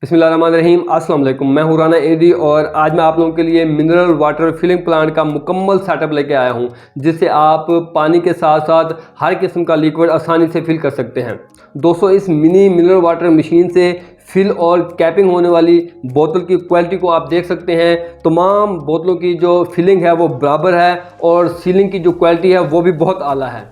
बिस्मिल्लाहिर्रहमानिर्रहीम। अस्सलाम वालेकुम। मैं हूं राना एडी और आज मैं आप लोगों के लिए मिनरल वाटर फिलिंग प्लांट का मुकम्मल सेटअप लेके आया हूं, जिससे आप पानी के साथ साथ हर किस्म का लिक्विड आसानी से फिल कर सकते हैं। दोस्तों, इस मिनी मिनरल वाटर मशीन से फिल और कैपिंग होने वाली बोतल की क्वालिटी को आप देख सकते हैं। तमाम बोतलों की जो फिलिंग है वो बराबर है और सीलिंग की जो क्वालिटी है वो भी बहुत आला है।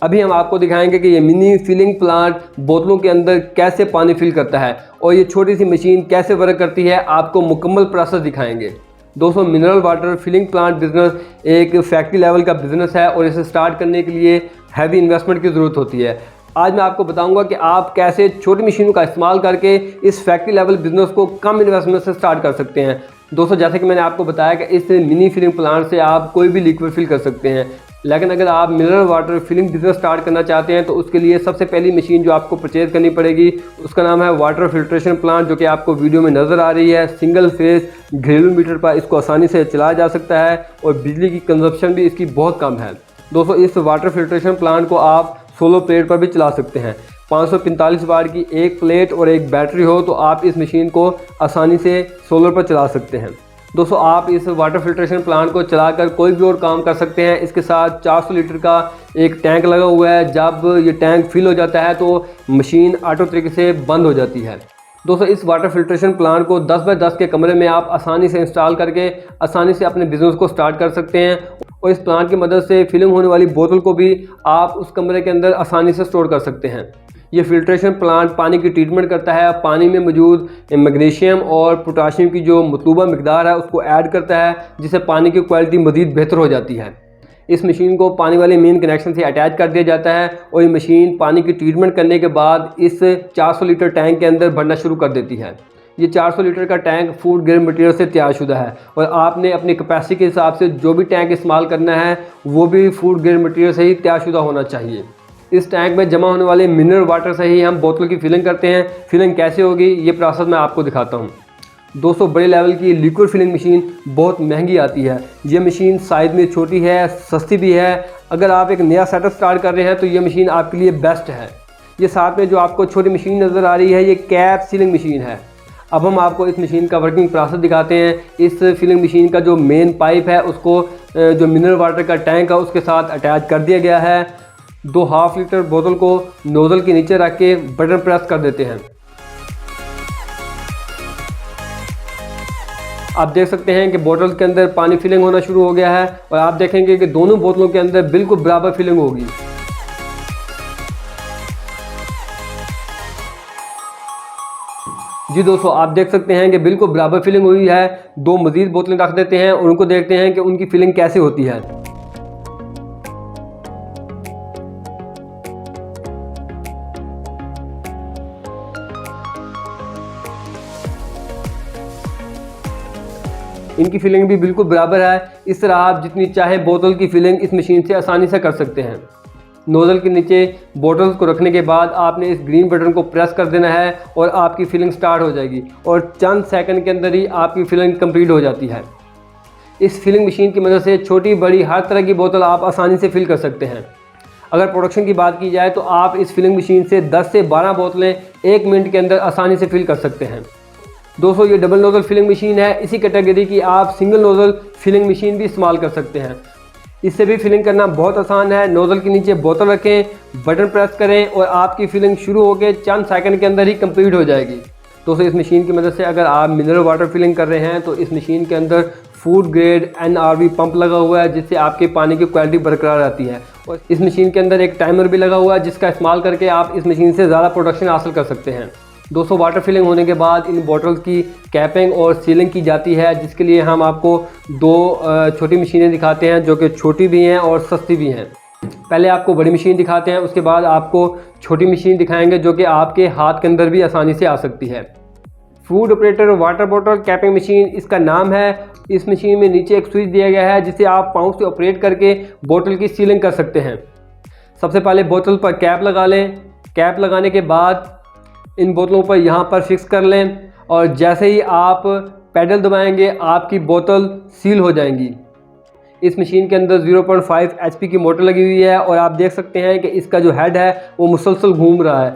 अभी हम आपको दिखाएंगे कि ये मिनी फिलिंग प्लांट बोतलों के अंदर कैसे पानी फिल करता है और ये छोटी सी मशीन कैसे वर्क करती है, आपको मुकम्मल प्रोसेस दिखाएंगे। दोस्तों, mineral water filling plant business एक फैक्ट्री लेवल का बिज़नेस है और इसे स्टार्ट करने के लिए हैवी इन्वेस्टमेंट की ज़रूरत होती है। आज मैं आपको बताऊंगा कि आप कैसे छोटी मशीनों का इस्तेमाल करके इस फैक्ट्री लेवल बिज़नेस को कम इन्वेस्टमेंट से स्टार्ट कर सकते हैं। दोस्तों, जैसे कि मैंने आपको बताया कि इस मिनी फिलिंग प्लांट से आप कोई भी लिक्विड फिल कर सकते हैं, लेकिन अगर आप mineral water filling business start करना चाहते हैं तो उसके लिए सबसे पहली मशीन जो आपको परचेज़ करनी पड़ेगी उसका नाम है वाटर फिल्ट्रेशन प्लांट, जो कि आपको वीडियो में नज़र आ रही है। सिंगल फेस घरेलू मीटर पर इसको आसानी से चलाया जा सकता है और बिजली की कंजप्शन भी इसकी बहुत कम है। दोस्तों, इस वाटर फिल्ट्रेशन प्लांट को आप सोलर प्लेट पर भी चला सकते हैं। 545 वाट की एक प्लेट और एक बैटरी हो तो आप इस मशीन को आसानी से सोलर पर चला सकते हैं। दोस्तों, आप इस वाटर फिल्ट्रेशन प्लांट को चलाकर कोई भी और काम कर सकते हैं। इसके साथ 400 लीटर का एक टैंक लगा हुआ है। जब ये टैंक फिल हो जाता है तो मशीन ऑटो तरीके से बंद हो जाती है। दोस्तों, इस वाटर फिल्ट्रेशन प्लांट को 10 बाय 10 के कमरे में आप आसानी से इंस्टॉल करके आसानी से अपने बिजनेस को स्टार्ट कर सकते हैं और इस प्लांट की मदद से फिलिंग होने वाली बोतल को भी आप उस कमरे के अंदर आसानी से स्टोर कर सकते हैं। ये फिल्ट्रेशन प्लांट पानी की ट्रीटमेंट करता है, पानी में मौजूद मैग्नीशियम और पोटाशियम की जो मतलूबा मिकदार है उसको ऐड करता है, जिससे पानी की क्वालिटी मज़ीद बेहतर हो जाती है। इस मशीन को पानी वाले मेन कनेक्शन से अटैच कर दिया जाता है और ये मशीन पानी की ट्रीटमेंट करने के बाद इस 400 लीटर टैंक के अंदर भरना शुरू कर देती है। ये 400 लीटर का टैंक फूड ग्रेड मटेरियल से तैयार शुदा है और आपने अपनी कैपेसिटी के हिसाब से जो भी टैंक इस्तेमाल करना है वो भी फूड ग्रेड मटेरियल से ही तैयार शुदा होना चाहिए। इस टैंक में जमा होने वाले मिनरल वाटर से ही हम बोतल की फिलिंग करते हैं। फिलिंग कैसे होगी ये प्रोसेस मैं आपको दिखाता हूँ। दोस्तों, बड़े लेवल की लिक्विड फिलिंग मशीन बहुत महंगी आती है। ये मशीन साइज़ में छोटी है, सस्ती भी है। अगर आप एक नया सेटअप स्टार्ट कर रहे हैं तो ये मशीन आपके लिए बेस्ट है। ये साथ में जो आपको छोटी मशीन नज़र आ रही है ये कैप सीलिंग मशीन है। अब हम आपको इस मशीन का वर्किंग प्रोसेस दिखाते हैं। इस फिलिंग मशीन का जो मेन पाइप है उसको जो मिनरल वाटर का टैंक है उसके साथ अटैच कर दिया गया है। 2 हाफ लीटर बोतल को नोज़ल के नीचे रख के बटन प्रेस कर देते हैं। आप देख सकते हैं कि बोतल के अंदर पानी फिलिंग होना शुरू हो गया है और आप देखेंगे कि दोनों बोतलों के अंदर बिल्कुल बराबर फिलिंग होगी। जी दोस्तों, आप देख सकते हैं कि बिल्कुल बराबर फिलिंग हुई है। 2 मज़ीद बोतलें रख देते हैं और उनको देखते हैं कि उनकी फिलिंग कैसे होती है। इनकी फिलिंग भी बिल्कुल बराबर है। इस तरह आप जितनी चाहे बोतल की फिलिंग इस मशीन से आसानी से कर सकते हैं। नोज़ल के नीचे बोतल को रखने के बाद आपने इस ग्रीन बटन को प्रेस कर देना है और आपकी फिलिंग स्टार्ट हो जाएगी और चंद सेकंड के अंदर ही आपकी फिलिंग कंप्लीट हो जाती है। इस फिलिंग मशीन की मदद से छोटी बड़ी हर तरह की बोतल आप आसानी से फिल कर सकते हैं। अगर प्रोडक्शन की बात की जाए तो आप इस फिलिंग मशीन से 10 से 12 बोतलें 1 मिनट के अंदर आसानी से फिल कर सकते हैं। दोस्तों, ये डबल नोज़ल फिलिंग मशीन है। इसी कैटेगरी की आप सिंगल नोज़ल फिलिंग मशीन भी इस्तेमाल कर सकते हैं। इससे भी फिलिंग करना बहुत आसान है। नोज़ल के नीचे बोतल रखें, बटन प्रेस करें और आपकी फिलिंग शुरू होकर चंद सेकंड के अंदर ही कंप्लीट हो जाएगी। दोस्तों, इस मशीन की मदद से अगर आप मिनरल वाटर फिलिंग कर रहे हैं तो इस मशीन के अंदर फूड ग्रेड NRV पंप लगा हुआ है, जिससे आपके पानी की क्वालिटी बरकरार रहती है। और इस मशीन के अंदर एक टाइमर भी लगा हुआ है जिसका इस्तेमाल करके आप इस मशीन से ज़्यादा प्रोडक्शन हासिल कर सकते हैं। दोस्तों, वाटर फिलिंग होने के बाद इन बॉटल्स की कैपिंग और सीलिंग की जाती है, जिसके लिए हम आपको 2 छोटी मशीनें दिखाते हैं जो कि छोटी भी हैं और सस्ती भी हैं। पहले आपको बड़ी मशीन दिखाते हैं, उसके बाद आपको छोटी मशीन दिखाएंगे जो कि आपके हाथ के अंदर भी आसानी से आ सकती है। Food operator water bottle capping machine इसका नाम है। इस मशीन में नीचे एक स्विच दिया गया है जिसे आप पाँव से ऑपरेट करके बोतल की सीलिंग कर सकते हैं। सबसे पहले बोतल पर कैप लगा लें। कैप लगाने के बाद इन बोतलों पर यहाँ पर फिक्स कर लें और जैसे ही आप पैडल दबाएंगे आपकी बोतल सील हो जाएंगी। इस मशीन के अंदर 0.5 HP की मोटर लगी हुई है और आप देख सकते हैं कि इसका जो हेड है वो मुसलसल घूम रहा है।